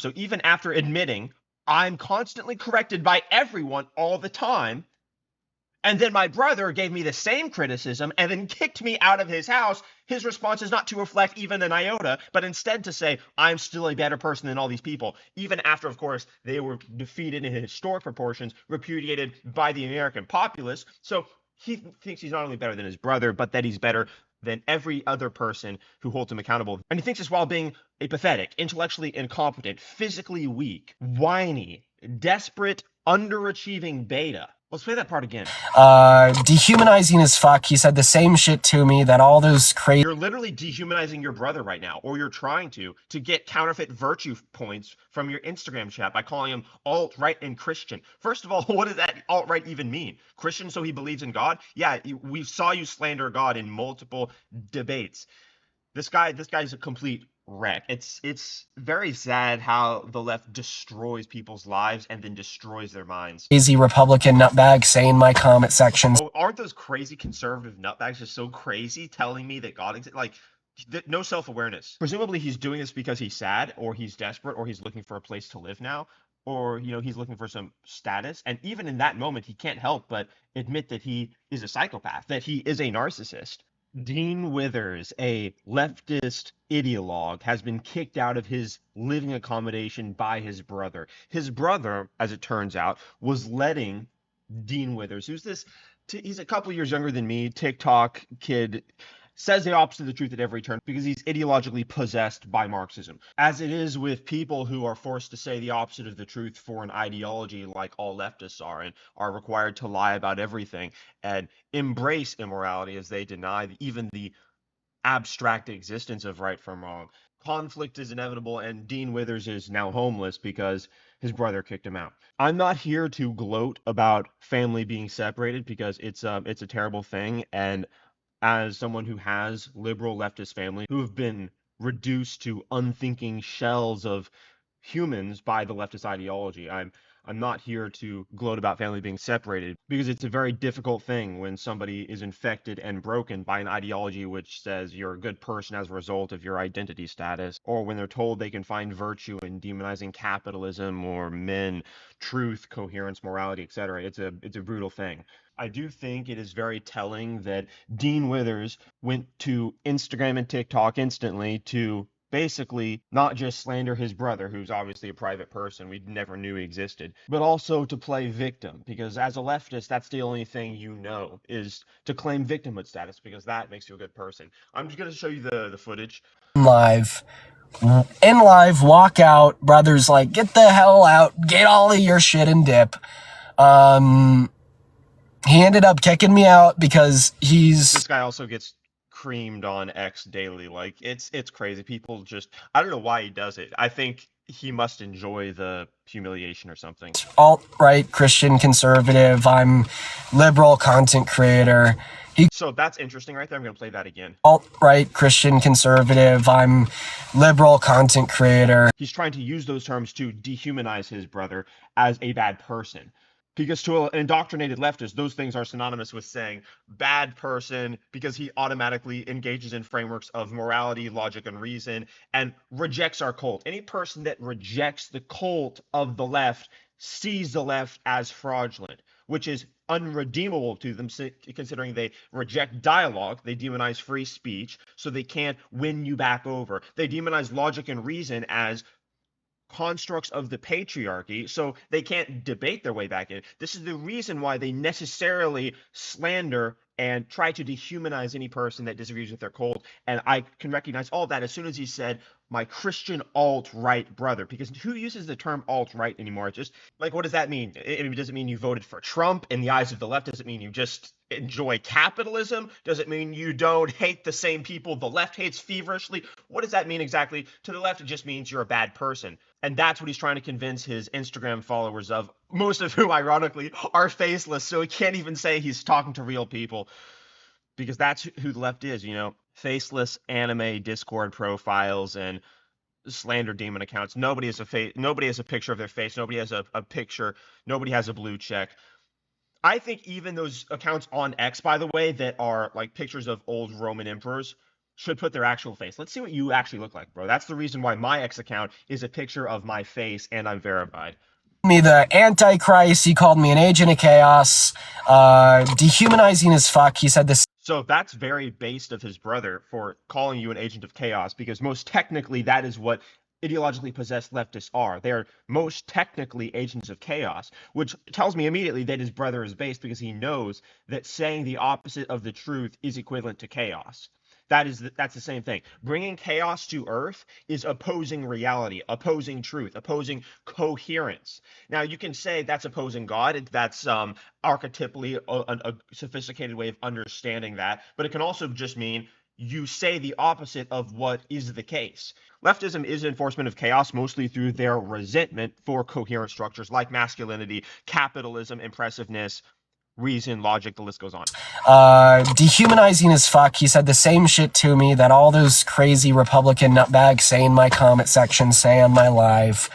So even after admitting I'm constantly corrected by everyone all the time, and then my brother gave me the same criticism and then kicked me out of his house, his response is not to reflect even an iota, but instead to say, I'm still a better person than all these people, even after, of course, they were defeated in historic proportions, repudiated by the American populace. So he thinks he's not only better than his brother, but that he's better than every other person who holds him accountable. And he thinks this while being a pathetic, intellectually incompetent, physically weak, whiny, desperate, underachieving beta. Let's play that part again. Dehumanizing as fuck. He said the same shit to me that all those crazy... You're literally dehumanizing your brother right now, or you're trying to get counterfeit virtue points from your Instagram chat by calling him alt-right and Christian. First of all, what does that alt-right even mean? Christian so he believes in God? Yeah, we saw you slander God in multiple debates. This guy's a complete wreck. It's very sad how the left destroys people's lives and then destroys their minds. Crazy Republican nutbag saying my comment sections. Oh, aren't those crazy conservative nutbags just so crazy telling me that God exists? Like, no self-awareness. Presumably he's doing this because he's sad, or he's desperate, or he's looking for a place to live now, or he's looking for some status. And even in that moment, he can't help but admit that he is a psychopath, that he is a narcissist. Dean Withers, a leftist ideologue, has been kicked out of his living accommodation by his brother. His brother, as it turns out, was letting Dean Withers, he's a couple years younger than me, TikTok kid, says the opposite of the truth at every turn because he's ideologically possessed by Marxism. As it is with people who are forced to say the opposite of the truth for an ideology, like all leftists are, and are required to lie about everything and embrace immorality as they deny even the abstract existence of right from wrong. Conflict is inevitable, and Dean Withers is now homeless because his brother kicked him out. I'm not here to gloat about family being separated because it's a terrible thing, and as someone who has liberal leftist family who have been reduced to unthinking shells of humans by the leftist ideology, I'm not here to gloat about family being separated because it's a very difficult thing when somebody is infected and broken by an ideology which says you're a good person as a result of your identity status, or when they're told they can find virtue in demonizing capitalism or men, truth, coherence, morality, etc. It's a brutal thing. I do think it is very telling that Dean Withers went to Instagram and TikTok instantly to basically not just slander his brother, who's obviously a private person we never knew existed, but also to play victim, because as a leftist, that's the only thing you know, is to claim victimhood status, because that makes you a good person. I'm just going to show you the footage. Live, walk out, brother's like, get the hell out, get all of your shit and dip. He ended up kicking me out because This guy also gets creamed on X daily. Like, it's crazy. People just, I don't know why he does it. I think he must enjoy the humiliation or something. Alt-right, Christian conservative, I'm liberal content creator. So that's interesting right there. I'm going to play that again. Alt-right, Christian conservative, I'm liberal content creator. He's trying to use those terms to dehumanize his brother as a bad person. Because to an indoctrinated leftist, those things are synonymous with saying bad person, because he automatically engages in frameworks of morality, logic, and reason, and rejects our cult. Any person that rejects the cult of the left sees the left as fraudulent, which is unredeemable to them, considering they reject dialogue, they demonize free speech, so they can't win you back over. They demonize logic and reason as constructs of the patriarchy, so they can't debate their way back in. This is the reason why they necessarily slander and try to dehumanize any person that disagrees with their cult. And I can recognize all that as soon as he said, my Christian alt-right brother, because who uses the term alt-right anymore? It's just, like, what does that mean? Does it mean you voted for Trump in the eyes of the left? Does it mean you just enjoy capitalism? Does it mean you don't hate the same people the left hates feverishly? What does that mean exactly? To the left, it just means you're a bad person. And that's what he's trying to convince his Instagram followers of, most of whom, ironically, are faceless, so he can't even say he's talking to real people, because that's who the left is, faceless anime Discord profiles and slander demon accounts. Nobody has a picture of their face. Nobody has a picture. Nobody has a blue check. I think even those accounts on X, by the way, that are like pictures of old Roman emperors, should put their actual face. Let's see what you actually look like, bro. That's the reason why my X account is a picture of my face and I'm verified. Me the Antichrist. He called me an agent of chaos. Dehumanizing as fuck. He said this. So that's very based of his brother for calling you an agent of chaos, because most technically that is what ideologically possessed leftists are. They are most technically agents of chaos, which tells me immediately that his brother is based, because he knows that saying the opposite of the truth is equivalent to chaos. That's the same thing. Bringing chaos to earth is opposing reality, opposing truth, opposing coherence. Now you can say that's opposing God. That's archetypally a sophisticated way of understanding that, but it can also just mean you say the opposite of what is the case. Leftism is enforcement of chaos, mostly through their resentment for coherent structures like masculinity, capitalism, impressiveness, reason, logic, the list goes on. Dehumanizing as fuck. He said the same shit to me that all those crazy Republican nutbags say in my comment section, say on my live.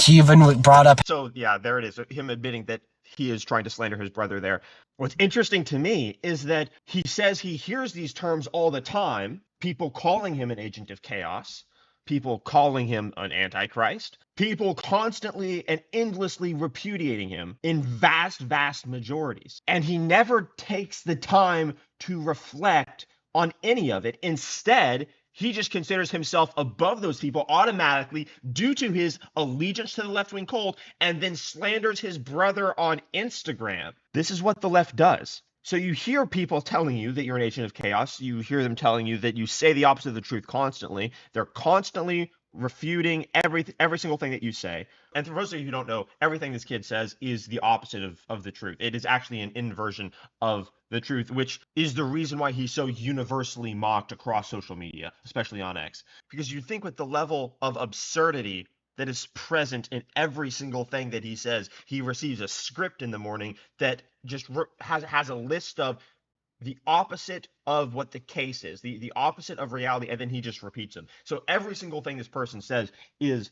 He even brought up. So yeah, there it is. Him admitting that he is trying to slander his brother there. What's interesting to me is that he says he hears these terms all the time. People calling him an agent of chaos, people calling him an antichrist, people constantly and endlessly repudiating him in vast, vast majorities. And he never takes the time to reflect on any of it. Instead, he just considers himself above those people automatically due to his allegiance to the left-wing cult, and then slanders his brother on Instagram. This is what the left does. So you hear people telling you that you're an agent of chaos. You hear them telling you that you say the opposite of the truth constantly. They're constantly refuting every single thing that you say. And for those of you who don't know, everything this kid says is the opposite of the truth. It is actually an inversion of the truth, which is the reason why he's so universally mocked across social media, especially on X. Because you think with the level of absurdity that is present in every single thing that he says, he receives a script in the morning that just has a list of the opposite of what the case is, the opposite of reality, and then he just repeats them. So every single thing this person says is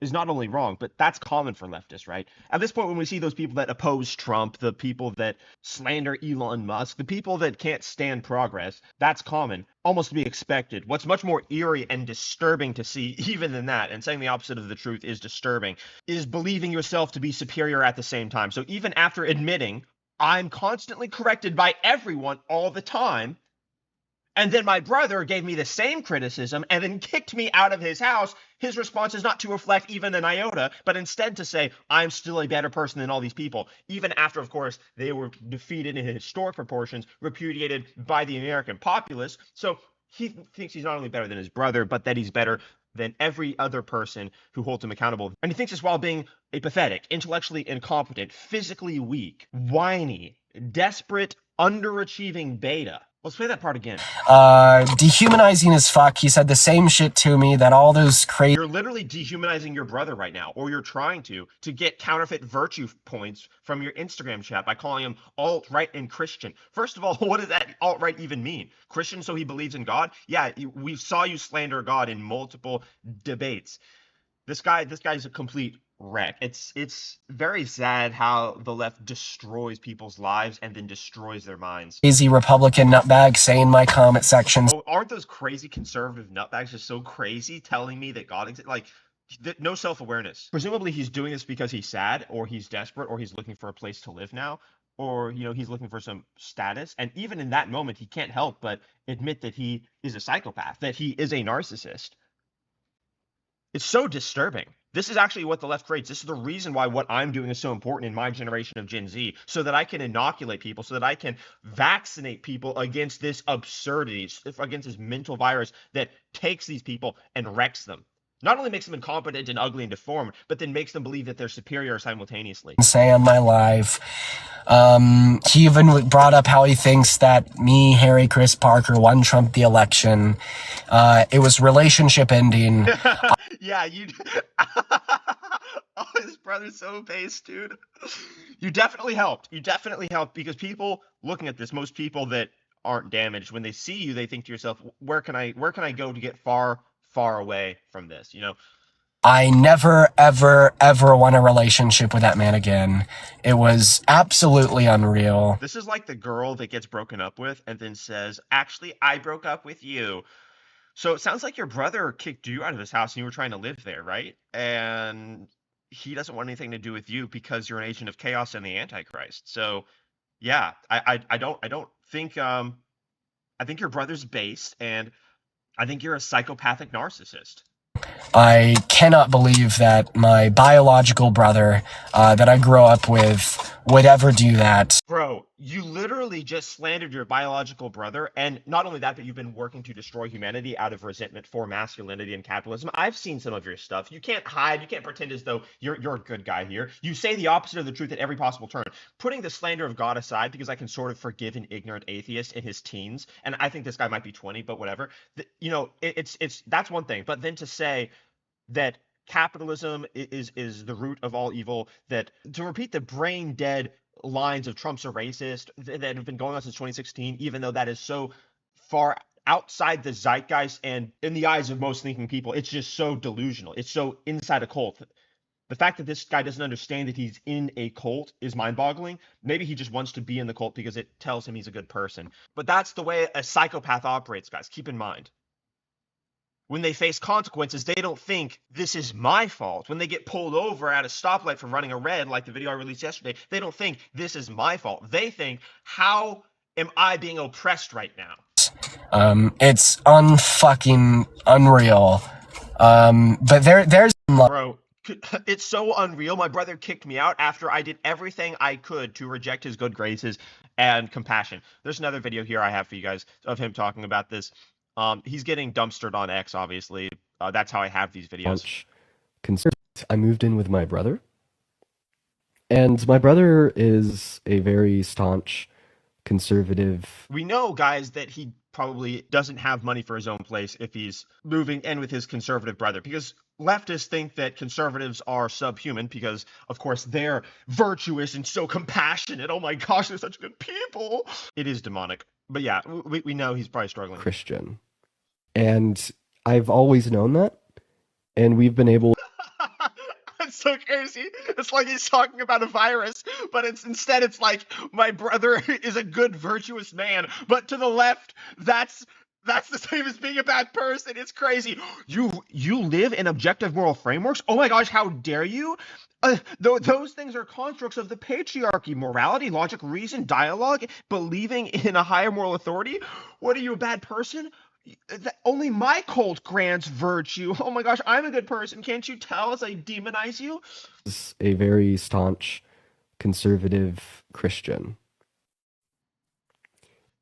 not only wrong, but that's common for leftists, right? At this point, when we see those people that oppose Trump, the people that slander Elon Musk, the people that can't stand progress, that's common, almost to be expected. What's much more eerie and disturbing to see, even than that, and saying the opposite of the truth is disturbing, is believing yourself to be superior at the same time. So even after admitting, I'm constantly corrected by everyone all the time, and then my brother gave me the same criticism and then kicked me out of his house, his response is not to reflect even an iota, but instead to say, I'm still a better person than all these people, even after, of course, they were defeated in historic proportions, repudiated by the American populace. So he thinks he's not only better than his brother, but that he's better than every other person who holds him accountable. And he thinks this while being a pathetic, intellectually incompetent, physically weak, whiny, desperate, underachieving beta. Let's play that part again. Dehumanizing as fuck. He said the same shit to me that all those crazy. You're literally dehumanizing your brother right now, or you're trying to get counterfeit virtue points from your Instagram chat by calling him alt-right and Christian. First of all, what does that alt-right even mean? Christian so he believes in God? Yeah, we saw you slander God in multiple debates. This guy's a complete wreck. It's very sad how the left destroys people's lives and then destroys their minds. Crazy Republican nutbag say in my comment sections. Oh, aren't those crazy conservative nutbags just so crazy telling me that God exists? Like, no self-awareness. Presumably he's doing this because he's sad, or he's desperate, or he's looking for a place to live now, or he's looking for some status. And even in that moment, he can't help but admit that he is a psychopath, that he is a narcissist. It's so disturbing. This is actually what the left creates. This is the reason why what I'm doing is so important in my generation of Gen Z, so that I can inoculate people, so that I can vaccinate people against this absurdity, against this mental virus that takes these people and wrecks them. Not only makes them incompetent and ugly and deformed, but then makes them believe that they're superior simultaneously. Say on my live. He even brought up how he thinks that me, Harry, Chris Parker won Trump the election. It was relationship ending. Yeah, you. Oh, his brother's so based, dude. You definitely helped. You definitely helped, because people looking at this, most people that aren't damaged, when they see you, they think to yourself, where can I go to get far away from this? I never, ever, ever want a relationship with that man again. It was absolutely unreal. This is like the girl that gets broken up with and then says, "Actually, I broke up with you." So it sounds like your brother kicked you out of his house and you were trying to live there, right? And he doesn't want anything to do with you because you're an agent of chaos and the Antichrist. So yeah, I don't think I think your brother's based, and I think you're a psychopathic narcissist. I cannot believe that my biological brother that I grew up with would ever do that. Bro, you literally just slandered your biological brother, and not only that, but you've been working to destroy humanity out of resentment for masculinity and capitalism. I've seen some of your stuff. You can't hide, you can't pretend as though you're a good guy here. You say the opposite of the truth at every possible turn. Putting the slander of God aside, because I can sort of forgive an ignorant atheist in his teens, and I think this guy might be 20, but whatever. It's that's one thing. But then to say that capitalism is the root of all evil, that to repeat the brain dead lines of Trump's a racist that have been going on since 2016, even though that is so far outside the zeitgeist and in the eyes of most thinking people, it's just so delusional. It's so inside a cult. The fact that this guy doesn't understand that he's in a cult is mind-boggling. Maybe he just wants to be in the cult because it tells him he's a good person. But that's the way a psychopath operates, guys. Keep in mind. When they face consequences, they don't think this is my fault. When they get pulled over at a stoplight for running a red, like the video I released yesterday, they don't think this is my fault. They think, how am I being oppressed right now? It's unfucking unreal. But there's Bro, it's so unreal. My brother kicked me out after I did everything I could to reject his good graces and compassion. There's another video here I have for you guys of him talking about this. He's getting dumpstered on X, obviously. That's how I have these videos. I moved in with my brother, and my brother is a very staunch conservative. We know, guys, that he probably doesn't have money for his own place if he's moving in with his conservative brother, because leftists think that conservatives are subhuman because, of course, they're virtuous and so compassionate. Oh my gosh, they're such good people. It is demonic. But yeah, we know he's probably struggling. Christian. And I've always known that. And we've been able. That's so crazy. It's like he's talking about a virus, but instead it's like, my brother is a good, virtuous man. But to the left, that's the same as being a bad person. It's crazy. You live in objective moral frameworks? Oh my gosh, how dare you? Those things are constructs of the patriarchy. Morality, logic, reason, dialogue, believing in a higher moral authority. What, are you, a bad person? Only my cult grants virtue. Oh my gosh, I'm a good person. Can't you tell as I demonize you? Is a very staunch conservative Christian.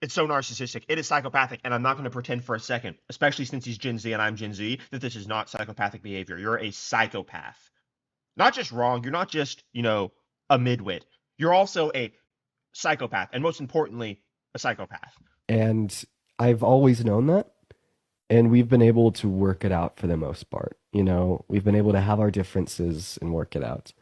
It's so narcissistic. It is psychopathic, and I'm not going to pretend for a second, especially since he's Gen Z and I'm Gen Z, that this is not psychopathic behavior. You're a psychopath. Not just wrong. You're not just, a midwit. You're also a psychopath, and most importantly, a psychopath. And I've always known that. And we've been able to work it out for the most part. We've been able to have our differences and work it out.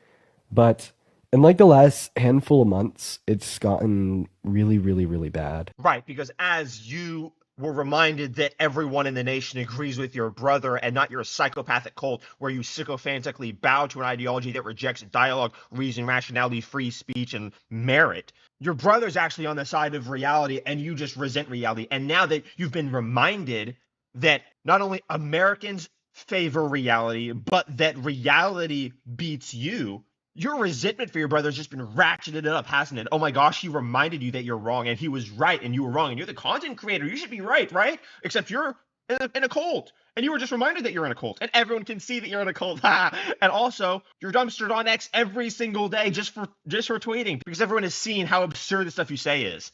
But in like the last handful of months, it's gotten really, really, really bad. Right, because as you were reminded that everyone in the nation agrees with your brother and not your psychopathic cult where you sycophantically bow to an ideology that rejects dialogue, reason, rationality, free speech, and merit. Your brother's actually on the side of reality and you just resent reality. And now that you've been reminded that not only Americans favor reality, but that reality beats you, your resentment for your brother has just been ratcheted up, hasn't it? Oh my gosh, he reminded you that you're wrong, and he was right, and you were wrong, and you're the content creator. You should be right, right? Except you're in a cult, and you were just reminded that you're in a cult, and everyone can see that you're in a cult. And also, you're dumpstered on X every single day just for tweeting, because everyone has seen how absurd the stuff you say is.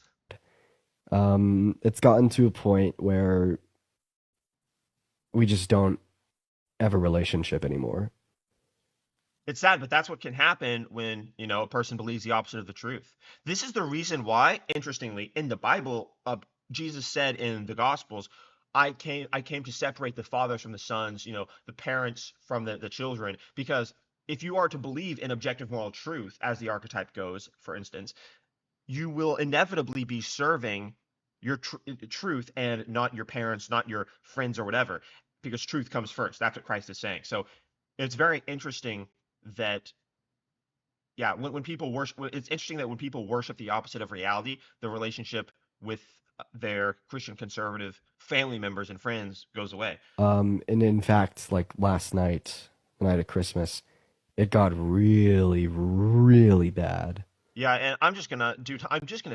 It's gotten to a point where we just don't have a relationship anymore. It's sad, but that's what can happen when, a person believes the opposite of the truth. This is the reason why, interestingly, in the Bible, Jesus said in the Gospels, I came to separate the fathers from the sons, the parents from the children, because if you are to believe in objective moral truth, as the archetype goes, for instance, you will inevitably be serving your truth and not your parents, not your friends or whatever, because truth comes first. That's what Christ is saying. So It's very interesting that, yeah, when people worship, it's interesting that when people worship the opposite of reality, the relationship with their Christian conservative family members and friends goes away. And in fact, like last night, the night of Christmas, it got really, really bad. Yeah, and I'm just gonna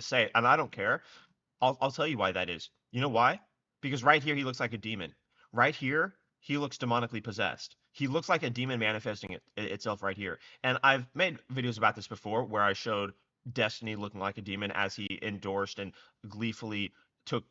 say it, and I don't care. I'll tell you why that is. You know why? Because right here he looks like a demon. Right here he looks demonically possessed. He looks like a demon manifesting itself right here. And I've made videos about this before where I showed Destiny looking like a demon as he endorsed and gleefully took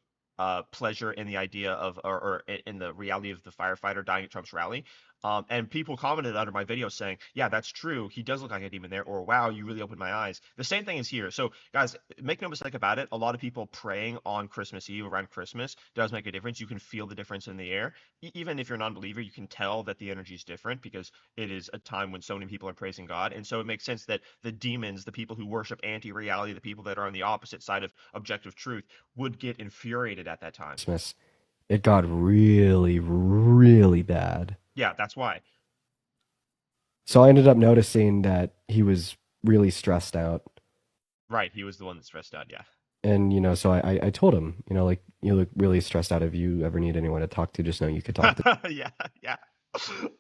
pleasure in the idea of or in the reality of the firefighter dying at Trump's rally. And people commented under my video saying, yeah, that's true. He does look like a demon there. Or, wow, you really opened my eyes. The same thing is here. So, guys, make no mistake about it. A lot of people praying on Christmas Eve around Christmas does make a difference. You can feel the difference in the air. Even if you're a non-believer, you can tell that the energy is different because it is a time when so many people are praising God. And so it makes sense that the demons, the people who worship anti-reality, the people that are on the opposite side of objective truth, would get infuriated at that time. Christmas, it got really, really bad. Yeah, that's why. So I ended up noticing that he was really stressed out. Right, he was the one that stressed out, yeah. And, you know, so I told him, you know, like, you look really stressed out. If you ever need anyone to talk to, just know you could talk to. Yeah, yeah.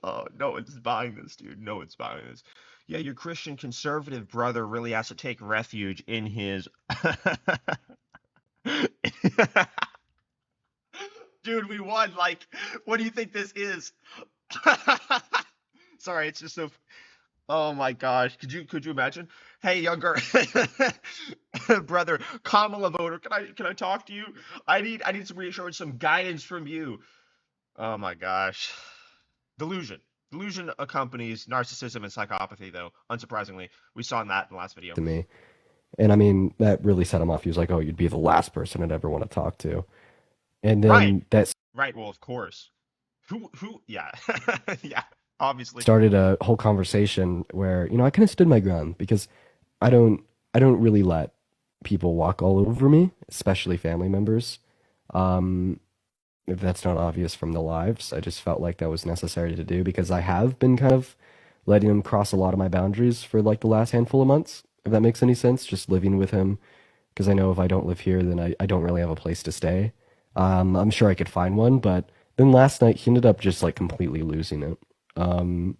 Oh, no one's buying this, dude. No one's buying this. Yeah, your Christian conservative brother really has to take refuge in his. Dude, we won. Like, what do you think this is? Sorry, it's just so. Oh my gosh, could you imagine? Hey, younger brother, Kamala voter, can I talk to you? I need some reassurance, some guidance from you. Oh my gosh. Delusion. Delusion accompanies narcissism and psychopathy, though, unsurprisingly. We saw that in the last video. To me. And I mean, that really set him off. He was like, oh, you'd be the last person I'd ever want to talk to. And Right. then that Right, well, of course. Yeah. Yeah, obviously. started a whole conversation where, you know, I kind of stood my ground because I don't I don't really let people walk all over me, especially family members. Um, if that's not obvious from the lives, I just felt like that was necessary to do because I have been kind of letting him cross a lot of my boundaries for like the last handful of months, if that makes any sense, just living with him because I know if I don't live here, then I don't really have a place to stay. I'm sure I could find one, but then last night he ended up just like completely losing it. Um,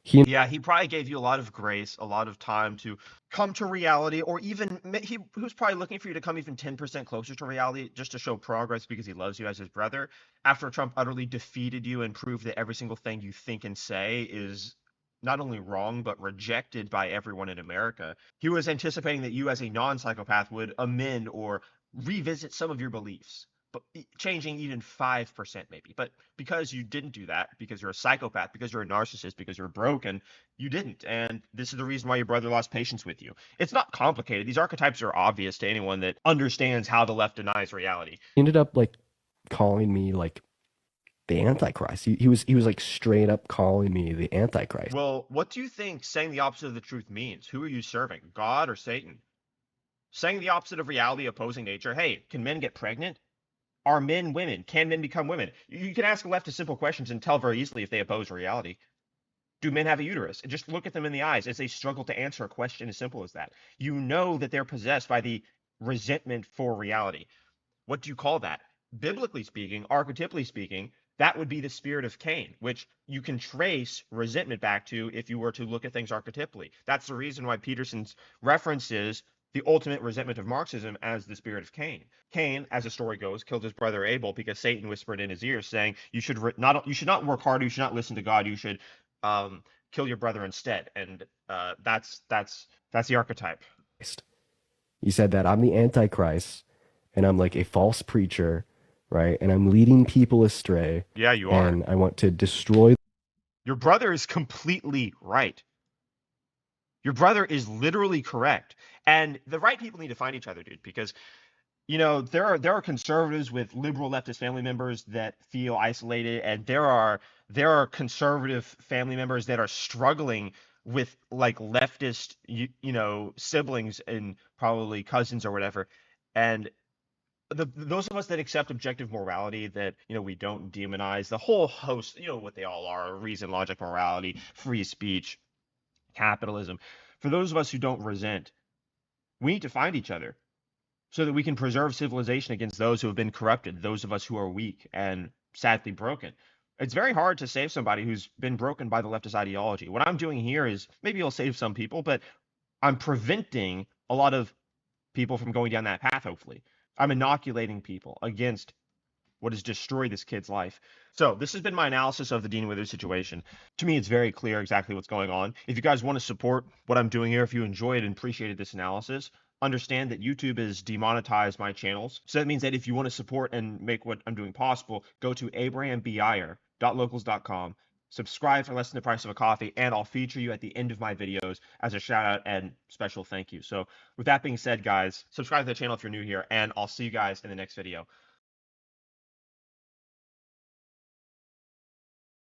he Yeah, he probably gave you a lot of grace, a lot of time to come to reality, or even he was probably looking for you to come even 10% closer to reality just to show progress because he loves you as his brother. After Trump utterly defeated you and proved that every single thing you think and say is not only wrong, but rejected by everyone in America, he was anticipating that you, as a non-psychopath, would amend or revisit some of your beliefs, but changing even 5% maybe. But because you didn't do that, because you're a psychopath, because you're a narcissist, because you're broken, you didn't. And this is the reason why your brother lost patience with you. It's not complicated. These archetypes are obvious to anyone that understands how the left denies reality. ended up like calling me like the Antichrist. He was like straight up calling me the Antichrist. Well, what do you think saying the opposite of the truth means? Who are you serving, God or Satan? Saying the opposite of reality, opposing nature. Hey, can men get pregnant? Are men women? Can men become women? You can ask a leftist simple questions and tell very easily if they oppose reality. Do men have a uterus? And just look at them in the eyes as they struggle to answer a question as simple as that. You know that they're possessed by the resentment for reality. What do you call that? Biblically speaking, archetypally speaking, that would be the spirit of Cain, which you can trace resentment back to if you were to look at things archetypally. That's the reason why Peterson's references the ultimate resentment of Marxism as the spirit of Cain. Cain, as the story goes, killed his brother Abel because Satan whispered in his ear, saying, you should not work hard, you should not listen to God, you should kill your brother instead." And that's the archetype. He said that I'm the Antichrist and I'm like a false preacher, right? And I'm leading people astray Yeah, you are. and I want to destroy. Your brother is completely right. Your brother is literally correct. And the right people need to find each other, dude, because there are conservatives with liberal leftist family members that feel isolated, and there are conservative family members that are struggling with like leftist siblings and probably cousins or whatever. And those of us that accept objective morality, that we don't demonize the whole host, what they all are: reason, logic, morality, free speech, capitalism. For those of us who don't resent, we need to find each other so that we can preserve civilization against those who have been corrupted, those of us who are weak and sadly broken. It's very hard to save somebody who's been broken by the leftist ideology. What I'm doing here is maybe it'll save some people, but I'm preventing a lot of people from going down that path, hopefully. I'm inoculating people against what has destroyed this kid's life. So this has been my analysis of the Dean Withers situation. To me, it's very clear exactly what's going on. If you guys want to support what I'm doing here, if you enjoyed and appreciated this analysis, understand that YouTube has demonetized my channels. So that means that if you want to support and make what I'm doing possible, go to abrahambier.locals.com, subscribe for less than the price of a coffee, and I'll feature you at the end of my videos as a shout out and special thank you. So with that being said, guys, subscribe to the channel if you're new here, and I'll see you guys in the next video.